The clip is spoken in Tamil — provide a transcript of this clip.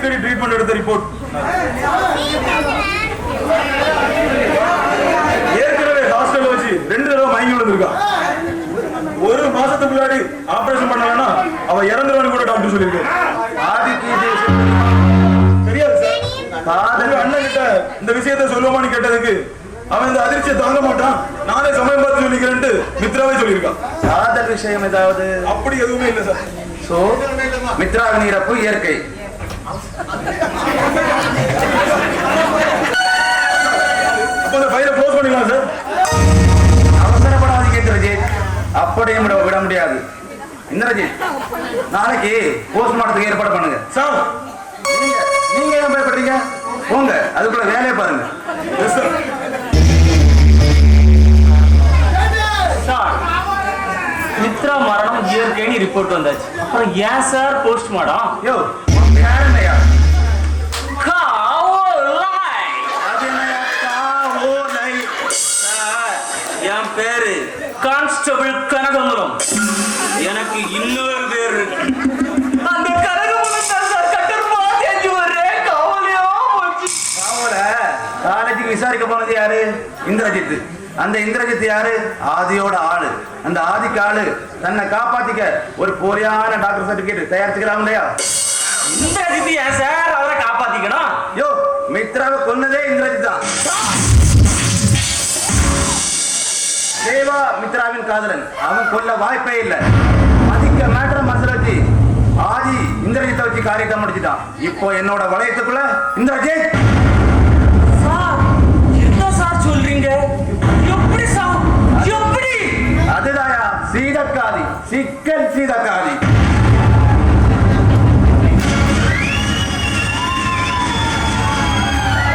அடிக்கடி ட்ரீட்மெண்ட் எடுத்த ரிப்போர்ட். ஏற்கனவே ஹாஸ்டல்ல வச்சு 2 தடவை மயங்கி விழுந்திருக்கா. 1 மாசத்துக்கு முன்னாடி ஆபரேஷன் பண்ணலன்னா அவ இறந்துருவான்னு கூட டாக்டர் சொல்லியிருக்காரு. ஆதிக்கு தெரியாது சார். அண்ணன் கிட்ட இந்த விஷயத்த சொல்லுவான்னு கேட்டதுக்கு அவன் இந்த அதிர்ச்சியை தாங்க மாட்டான், நானே சமயம் பார்த்து சொல்லிக்கிறேன்ட்டு மித்ராவே சொல்லியிருக்கான். காதல் விஷயம் ஏதாவது? அப்படி எதுவுமே இல்லை சார். சோ மித்ராவின் இறப்பு இயற்கை. அப்ப அந்த ஃபைலை க்ளோஸ் பண்ணிடலாம் சார். அவசரப்படாதீங்க இந்திரஜித், அப்படியும் விட முடியாது. இந்திரஜித், நாளைக்கு போஸ்ட்மார்ட்டத்துக்கு ஏற்பாடு பண்ணுங்க. சார் நீங்க ஏன் பயப்படுறீங்க? போங்க, அதுக்குள்ள வேலையை பாருங்க. மித்ரா மரணம் இயற்கைன்னு ரிப்போர்ட் வந்தாச்சு. அப்புறம் ஏன் சார் போஸ்ட்மார்டம்? யோ யார் என்னையா? என் பேரு கான்ஸ்டபிள் கனகமுலம். எனக்கு இன்னொரு பேரு அந்த கனகமுலம் சார். கட்டர்மா தேஞ்சு வரேன், காவலையா போச்சு. காலேஜுக்கு விசாரிக்க போனது யாரு? இந்திரஜித். அந்த இந்திரஜித் யாரு? ஆதியோட ஆளு. அந்த ஆதிக்கு ஆளு தன்னை காப்பாத்திக்க ஒரு போலியான டாக்டர் சர்டிபிகேட் தயாரிச்சுக்கிறாங்க இல்லையா? இந்திரஜித் ஏன் சார் அவரை காப்பாத்திக்கணும்? யோ மித்ராவை கொன்னதே இந்திரஜித் தான். தேவா மித்ராவின் காதலன், அவன் கொல்ல வாய்ப்பே இல்லை. அதிக மேட்டர் மனசுல வச்சு ஆதி இந்திரஜித்தை வச்சு காரியத்தை முடிச்சுட்டான். இப்போ என்னோட வளையத்துக்குள்ள இந்திரஜித். சொல்றீங்க எப்படி சார்? எப்படி? அதுதாயா சீதக்காதி, சிக்கல் சீதக்காதி.